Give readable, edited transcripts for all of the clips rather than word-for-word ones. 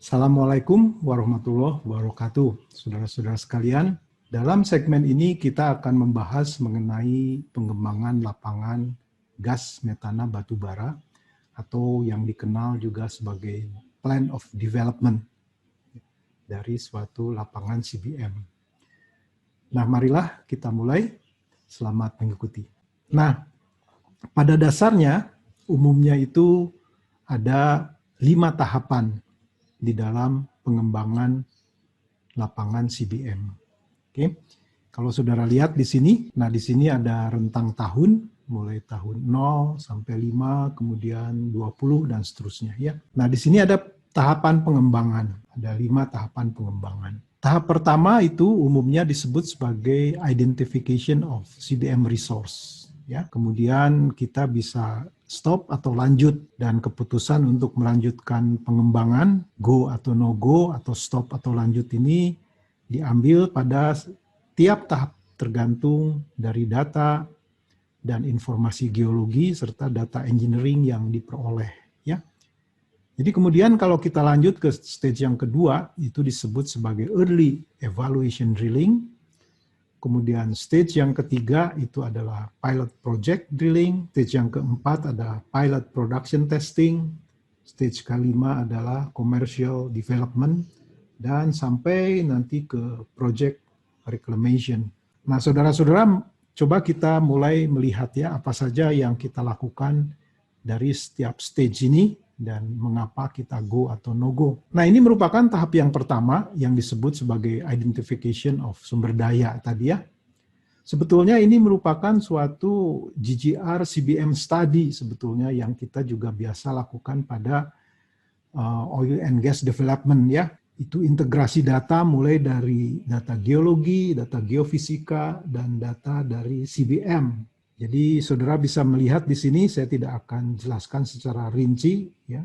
Assalamualaikum warahmatullahi wabarakatuh. Saudara-saudara sekalian, dalam segmen ini kita akan membahas mengenai pengembangan lapangan gas metana batubara atau yang dikenal juga sebagai Plan of Development dari suatu lapangan CBM. Nah, marilah kita mulai. Selamat mengikuti. Nah, pada dasarnya umumnya itu ada 5 tahapan di dalam pengembangan lapangan CBM. Oke. Kalau saudara lihat di sini, nah di sini ada rentang tahun, mulai tahun 0 sampai 5, kemudian 20 dan seterusnya ya. Nah, di sini ada tahapan pengembangan, ada 5 tahapan pengembangan. Tahap pertama itu umumnya disebut sebagai identification of CBM resource ya. Kemudian kita bisa stop atau lanjut, dan keputusan untuk melanjutkan pengembangan, go atau no go, atau stop atau lanjut ini diambil pada tiap tahap tergantung dari data dan informasi geologi serta data engineering yang diperoleh ya. Jadi kemudian kalau kita lanjut ke stage yang kedua, itu disebut sebagai early evaluation drilling. Kemudian stage yang ketiga itu adalah pilot project drilling, stage yang keempat adalah pilot production testing, stage kelima adalah commercial development, dan sampai nanti ke project reclamation. Nah, saudara-saudara, coba kita mulai melihat ya apa saja yang kita lakukan dari setiap stage ini dan mengapa kita go atau no go. Nah, ini merupakan tahap yang pertama yang disebut sebagai identification of sumber daya tadi ya. Sebetulnya ini merupakan suatu GGR CBM study sebetulnya yang kita juga biasa lakukan pada oil and gas development ya. Itu integrasi data mulai dari data geologi, data geofisika, dan data dari CBM. Jadi saudara bisa melihat di sini, saya tidak akan jelaskan secara rinci ya.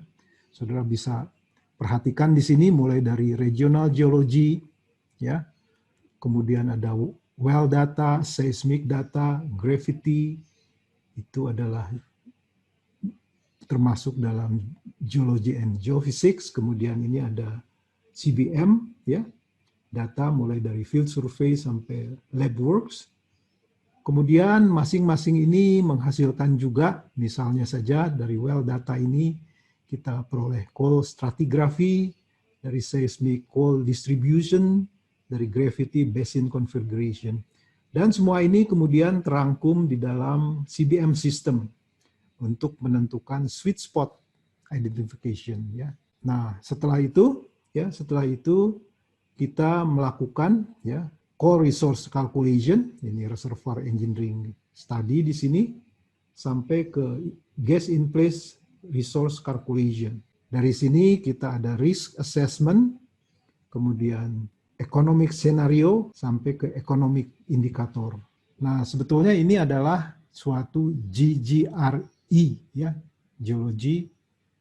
Saudara bisa perhatikan di sini mulai dari regional geology ya. Kemudian ada well data, seismic data, gravity, itu adalah termasuk dalam geology and geophysics. Kemudian ini ada CBM ya, data mulai dari field survey sampai lab works. Kemudian masing-masing ini menghasilkan juga, misalnya saja dari well data ini kita peroleh coal stratigraphy, dari seismic coal distribution, dari gravity basin configuration. Dan semua ini kemudian terangkum di dalam CBM system untuk menentukan sweet spot identification ya. Nah, setelah itu kita melakukan ya core resource calculation, ini reservoir engineering study di sini, sampai ke gas in place resource calculation. Dari sini kita ada risk assessment, kemudian economic scenario, sampai ke economic indikator. Nah, sebetulnya ini adalah suatu GGRE ya, geologi,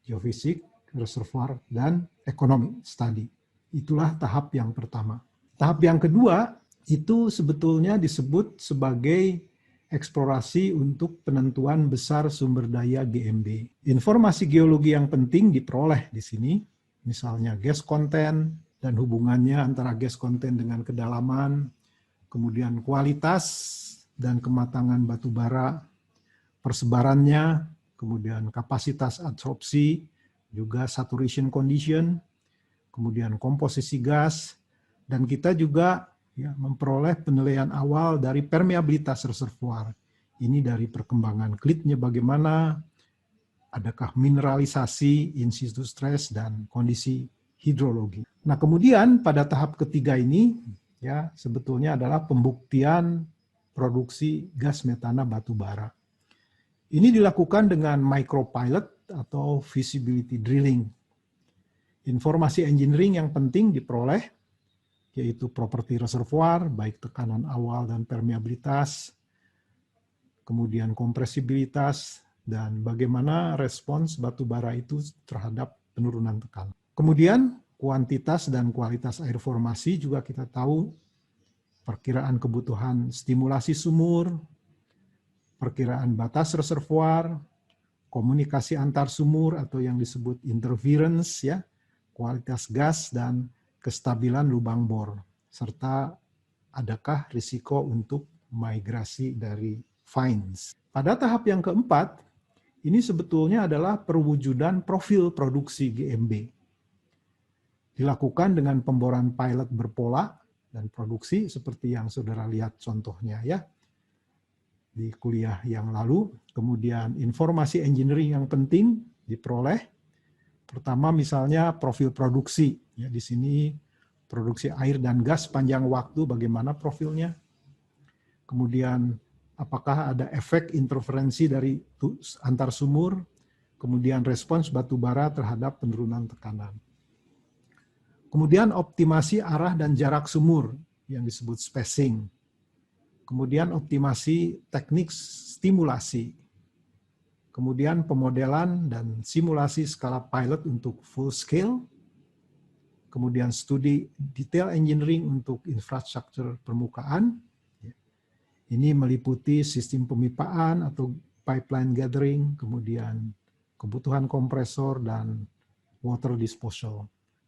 geofisik, reservoir, dan economic study. Itulah tahap yang pertama. Tahap yang kedua itu sebetulnya disebut sebagai eksplorasi untuk penentuan besar sumber daya GMB. Informasi geologi yang penting diperoleh di sini, misalnya gas content dan hubungannya antara gas content dengan kedalaman, kemudian kualitas dan kematangan batu bara, persebarannya, kemudian kapasitas adsorpsi, juga saturation condition, kemudian komposisi gas, dan kita juga ya, memperoleh penilaian awal dari permeabilitas reservoir. Ini dari perkembangan klitnya bagaimana, adakah mineralisasi, in situ stress, dan kondisi hidrologi. Nah, kemudian pada tahap ketiga ini ya sebetulnya adalah pembuktian produksi gas metana batu bara. Ini dilakukan dengan micropilot atau visibility drilling. Informasi engineering yang penting diperoleh yaitu properti reservoir, baik tekanan awal dan permeabilitas, kemudian kompresibilitas, dan bagaimana respons batu bara itu terhadap penurunan tekanan. Kemudian kuantitas dan kualitas air formasi juga kita tahu, perkiraan kebutuhan stimulasi sumur, perkiraan batas reservoir, komunikasi antar sumur atau yang disebut interference ya, kualitas gas, dan kestabilan lubang bor, serta adakah risiko untuk migrasi dari fines. Pada tahap yang keempat, ini sebetulnya adalah perwujudan profil produksi GMB. Dilakukan dengan pemboran pilot berpola dan produksi seperti yang saudara lihat contohnya ya di kuliah yang lalu. Kemudian informasi engineering yang penting diperoleh. Pertama misalnya profil produksi. Ya, di sini produksi air dan gas sepanjang waktu bagaimana profilnya. Kemudian apakah ada efek interferensi dari antar sumur. Kemudian respons batu bara terhadap penurunan tekanan. Kemudian optimasi arah dan jarak sumur yang disebut spacing. Kemudian optimasi teknik stimulasi. Kemudian pemodelan dan simulasi skala pilot untuk full scale. Kemudian studi detail engineering untuk infrastruktur permukaan. Ini meliputi sistem pemipaan atau pipeline gathering, kemudian kebutuhan kompresor dan water disposal.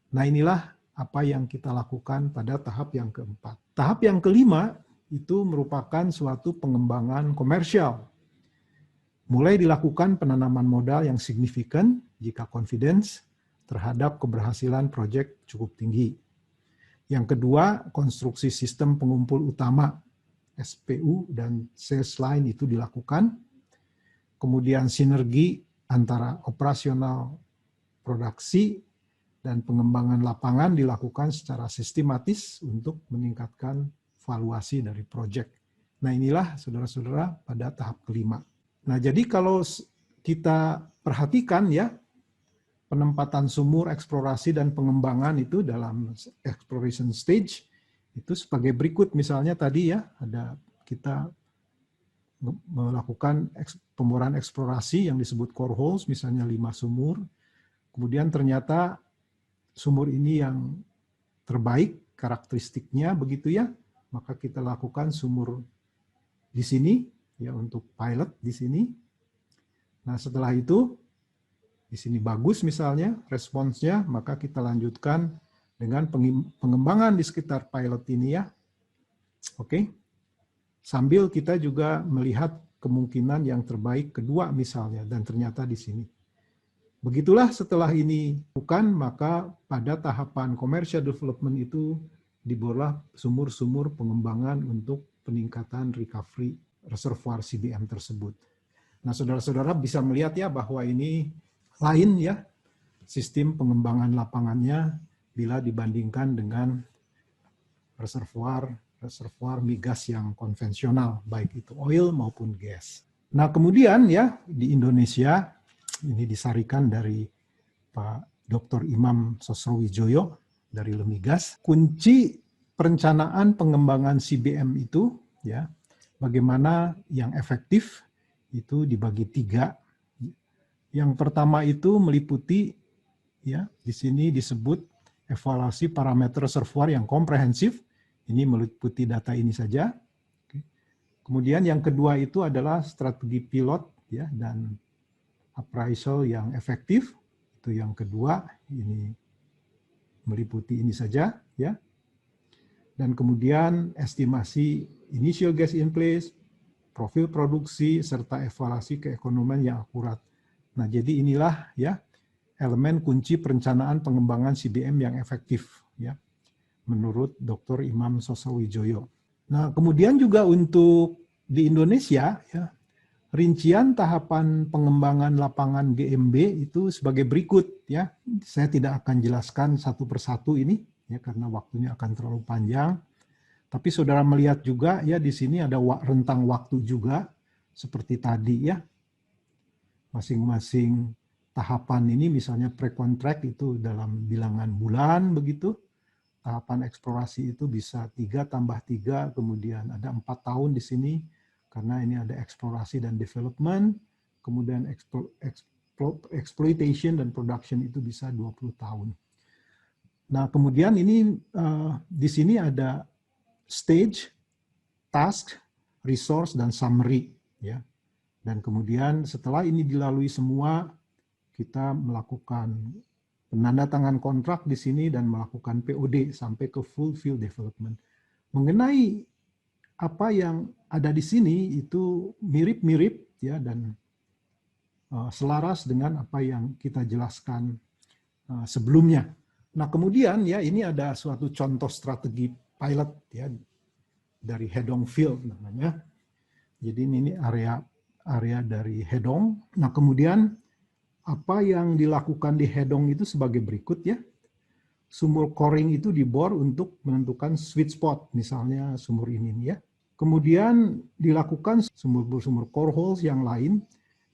Nah inilah apa yang kita lakukan pada tahap yang keempat. Tahap yang kelima itu merupakan suatu pengembangan komersial. Mulai dilakukan penanaman modal yang signifikan jika confidence terhadap keberhasilan proyek cukup tinggi. Yang kedua, konstruksi sistem pengumpul utama SPU dan sales line itu dilakukan. Kemudian sinergi antara operasional produksi dan pengembangan lapangan dilakukan secara sistematis untuk meningkatkan valuasi dari proyek. Nah inilah saudara-saudara pada tahap kelima. Nah jadi kalau kita perhatikan ya, penempatan sumur, eksplorasi, dan pengembangan itu dalam exploration stage, itu sebagai berikut misalnya tadi ya, ada kita melakukan pemboran eksplorasi yang disebut core holes, misalnya 5 sumur, kemudian ternyata sumur ini yang terbaik karakteristiknya begitu ya, maka kita lakukan sumur di sini ya untuk pilot di sini. Nah setelah itu di sini bagus misalnya responsnya, maka kita lanjutkan dengan pengembangan di sekitar pilot ini ya. Oke. Sambil kita juga melihat kemungkinan yang terbaik kedua misalnya, dan ternyata di sini. Begitulah setelah ini bukan, maka pada tahapan commercial development itu dibuatlah sumur-sumur pengembangan untuk peningkatan recovery reservoir CBM tersebut. Nah, saudara-saudara bisa melihat ya bahwa ini lain ya sistem pengembangan lapangannya bila dibandingkan dengan reservoir migas yang konvensional, baik itu oil maupun gas. Nah, kemudian ya di Indonesia ini disarikan dari Pak Dr. Imam Sosrowijoyo dari Lemigas. Kunci perencanaan pengembangan CBM itu ya, bagaimana yang efektif itu dibagi 3. Yang pertama itu meliputi ya, di sini disebut evaluasi parameter reservoir yang komprehensif. Ini meliputi data ini saja. Kemudian yang kedua itu adalah strategi pilot ya dan appraisal yang efektif. Itu yang kedua, ini meliputi ini saja ya. Dan kemudian estimasi initial gas in place, profil produksi serta evaluasi keekonomian yang akurat. Nah, jadi inilah ya elemen kunci perencanaan pengembangan CBM yang efektif ya menurut Dr. Imam Sosrowijoyo. Nah, kemudian juga untuk di Indonesia ya rincian tahapan pengembangan lapangan GMB itu sebagai berikut ya. Saya tidak akan jelaskan satu persatu ini ya karena waktunya akan terlalu panjang. Tapi saudara melihat juga ya di sini ada rentang waktu juga seperti tadi ya. Masing-masing tahapan ini misalnya pre-contract itu dalam bilangan bulan begitu. Tahapan eksplorasi itu bisa 3 tambah 3, kemudian ada 4 tahun di sini. Karena ini ada eksplorasi dan development, kemudian exploitation dan production itu bisa 20 tahun. Nah, kemudian ini di sini ada stage, task, resource, dan summary. Ya. Dan kemudian setelah ini dilalui semua, kita melakukan penandatangan kontrak di sini dan melakukan POD sampai ke full field development. Mengenai apa yang ada di sini itu mirip-mirip ya dan selaras dengan apa yang kita jelaskan sebelumnya. Nah, kemudian ya ini ada suatu contoh strategi pilot ya dari Hedong Field namanya. Jadi ini area dari Hedong. Nah, kemudian apa yang dilakukan di Hedong itu sebagai berikut ya. Sumur coring itu dibor untuk menentukan sweet spot, misalnya sumur ini ya. Kemudian dilakukan sumur-sumur core holes yang lain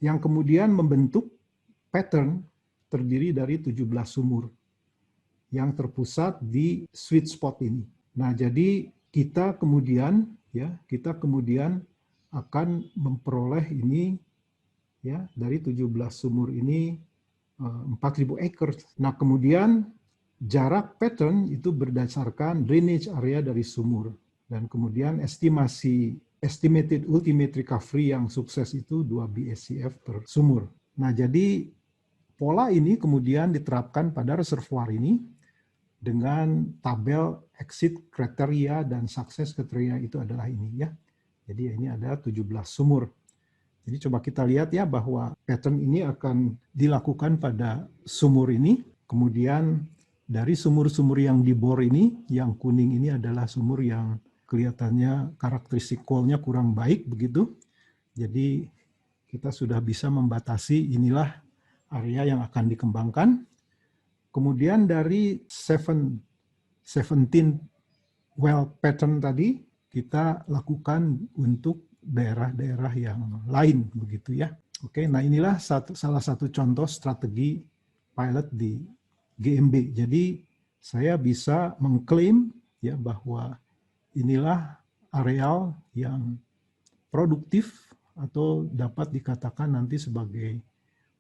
yang kemudian membentuk pattern terdiri dari 17 sumur yang terpusat di sweet spot ini. Nah, jadi kita kemudian akan memperoleh ini ya dari 17 sumur ini 4.000 acres. Nah, kemudian jarak pattern itu berdasarkan drainage area dari sumur dan kemudian estimated ultimate recovery yang sukses itu 2 BSCF per sumur. Nah, jadi pola ini kemudian diterapkan pada reservoir ini dengan tabel exit kriteria dan sukses kriteria itu adalah ini ya. Jadi ini ada 17 sumur. Jadi coba kita lihat ya bahwa pattern ini akan dilakukan pada sumur ini. Kemudian dari sumur-sumur yang dibor ini, yang kuning ini adalah sumur yang kelihatannya karakteristik coal-nya kurang baik begitu. Jadi kita sudah bisa membatasi inilah area yang akan dikembangkan. Kemudian dari 17 well pattern tadi kita lakukan untuk daerah-daerah yang lain begitu ya. Oke, nah inilah salah satu contoh strategi pilot di GMB. Jadi saya bisa mengklaim ya bahwa inilah areal yang produktif atau dapat dikatakan nanti sebagai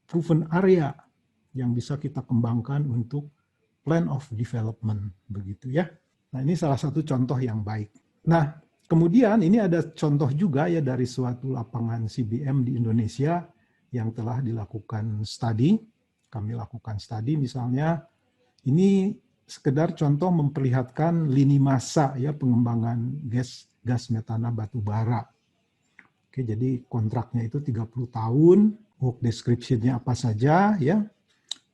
proven area yang bisa kita kembangkan untuk plan of development begitu ya. Nah, ini salah satu contoh yang baik. Nah, kemudian ini ada contoh juga ya dari suatu lapangan CBM di Indonesia yang telah dilakukan studi. Kami lakukan studi misalnya ini sekedar contoh memperlihatkan lini masa ya pengembangan gas metana batu bara. Oke, jadi kontraknya itu 30 tahun, work description-nya apa saja ya.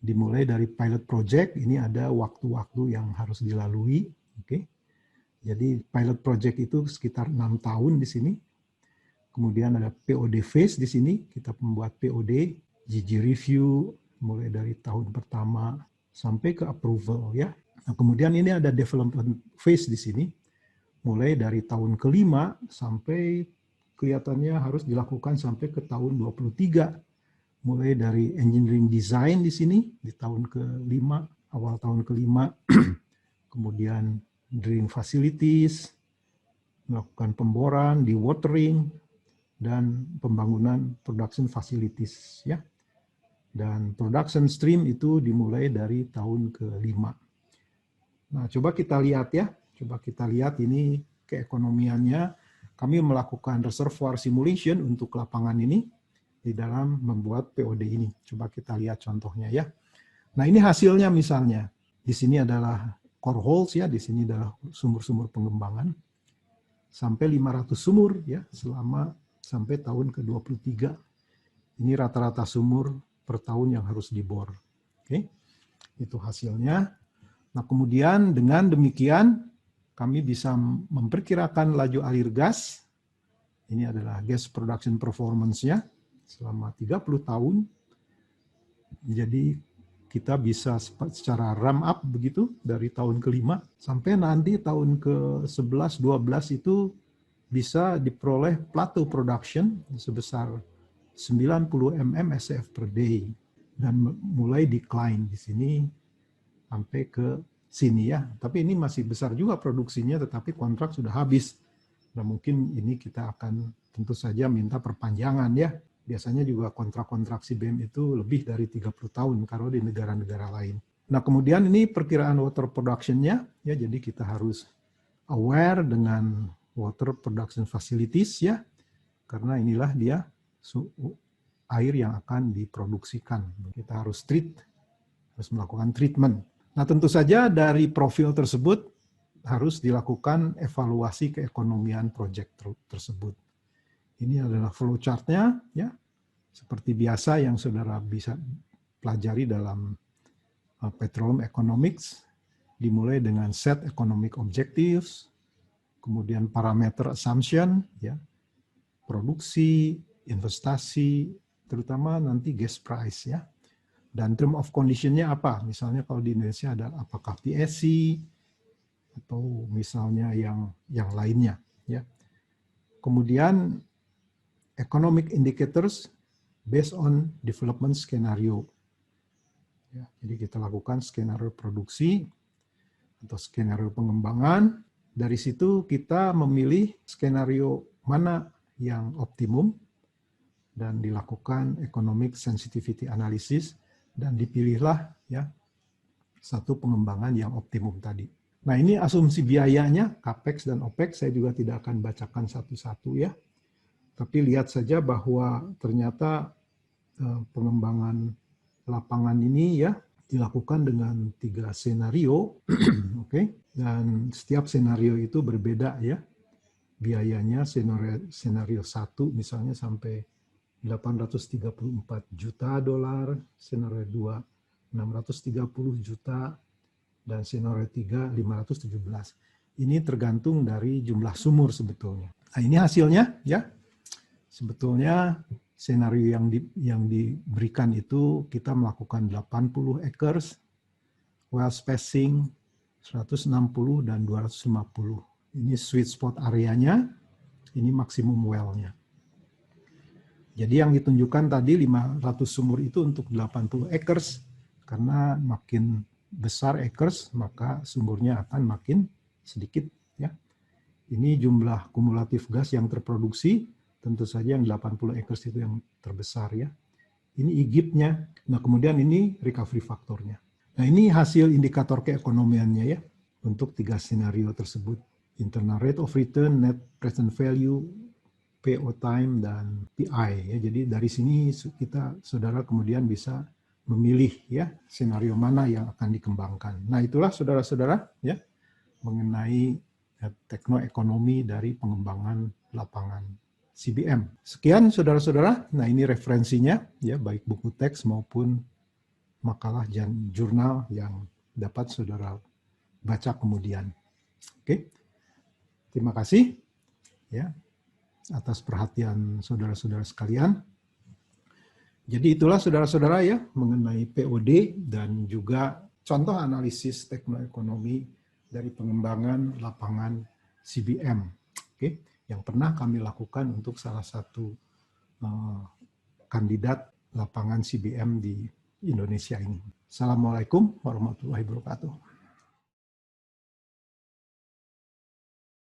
Dimulai dari pilot project, ini ada waktu-waktu yang harus dilalui, oke. Jadi pilot project itu sekitar 6 tahun di sini. Kemudian ada POD phase di sini, kita membuat POD, GG review, mulai dari tahun pertama sampai ke approval ya. Nah, kemudian ini ada development phase di sini, mulai dari tahun ke-5 sampai kelihatannya harus dilakukan sampai ke tahun 23. Mulai dari engineering design di sini, di tahun ke-5, awal tahun ke-5, kemudian drilling facilities, melakukan pemboran, dewatering, dan pembangunan production facilities ya. Dan production stream itu dimulai dari tahun ke-5. Nah, coba kita lihat ya. Coba kita lihat ini keekonomiannya. Kami melakukan reservoir simulation untuk lapangan ini di dalam membuat POD ini. Coba kita lihat contohnya ya. Nah, ini hasilnya misalnya. Di sini adalah core holes ya, di sini adalah sumur-sumur pengembangan. Sampai 500 sumur ya selama sampai tahun ke-23. Ini rata-rata sumur per tahun yang harus dibor. Oke. Itu hasilnya. Nah, kemudian dengan demikian kami bisa memperkirakan laju alir gas. Ini adalah gas production performance-nya selama 30 tahun. Jadi kita bisa secara ramp up begitu dari tahun ke-5 sampai nanti tahun ke-11, 12 itu bisa diperoleh plateau production sebesar 90 mm SCF per day dan mulai decline di sini sampai ke sini ya. Tapi ini masih besar juga produksinya tetapi kontrak sudah habis. Nah, mungkin ini kita akan tentu saja minta perpanjangan ya. Biasanya juga kontrak-kontrak CBM itu lebih dari 30 tahun kalau di negara-negara lain. Nah, kemudian ini perkiraan water production-nya, ya, jadi kita harus aware dengan water production facilities, ya, karena inilah dia air yang akan diproduksikan. Kita harus treat harus melakukan treatment. Nah, tentu saja dari profil tersebut harus dilakukan evaluasi keekonomian proyek tersebut. Ini adalah flowchart-nya, ya, seperti biasa yang saudara bisa pelajari dalam petroleum economics, dimulai dengan set economic objectives, kemudian parameter assumption, ya, produksi, investasi, terutama nanti gas price, ya. Dan term of condition-nya apa? Misalnya kalau di Indonesia ada apakah PSC atau misalnya yang lainnya, ya. Kemudian economic indicators based on development skenario. Ya, jadi kita lakukan skenario produksi atau skenario pengembangan. Dari situ kita memilih skenario mana yang optimum dan dilakukan economic sensitivity analysis dan dipilihlah, ya, satu pengembangan yang optimum tadi. Nah, ini asumsi biayanya, capex dan opex, saya juga tidak akan bacakan satu-satu, ya. Tapi lihat saja bahwa ternyata pengembangan lapangan ini, ya, dilakukan dengan 3 senario, oke, dan setiap senario itu berbeda, ya. Biayanya senario 1 misalnya sampai 834 juta dolar, senario 2 630 juta, dan senario 3 517. Ini tergantung dari jumlah sumur sebetulnya. Nah, ini hasilnya, ya. Sebetulnya senario yang diberikan itu kita melakukan 80 acres, well spacing 160 dan 250. Ini sweet spot areanya, ini maksimum well-nya. Jadi yang ditunjukkan tadi 500 sumur itu untuk 80 acres, karena makin besar acres maka sumurnya akan makin sedikit, ya. Ini jumlah kumulatif gas yang terproduksi, tentu saja yang 80 acres itu yang terbesar, ya. Ini IGIP-nya. Nah, kemudian ini recovery faktornya. Nah, ini hasil indikator keekonomiannya, ya, untuk 3 skenario tersebut. Internal rate of return, net present value, PO time, dan PI, ya. Jadi dari sini kita, saudara, kemudian bisa memilih, ya, skenario mana yang akan dikembangkan. Nah, itulah saudara-saudara, ya, mengenai teknoekonomi dari pengembangan lapangan CBM. Sekian saudara-saudara. Nah, ini referensinya, ya, baik buku teks maupun makalah dan jurnal yang dapat saudara baca kemudian. Oke. Terima kasih, ya, atas perhatian saudara-saudara sekalian. Jadi itulah saudara-saudara, ya, mengenai POD dan juga contoh analisis teknoekonomi dari pengembangan lapangan CBM, oke, yang pernah kami lakukan untuk salah satu kandidat lapangan CBM di Indonesia ini. Assalamualaikum warahmatullahi wabarakatuh.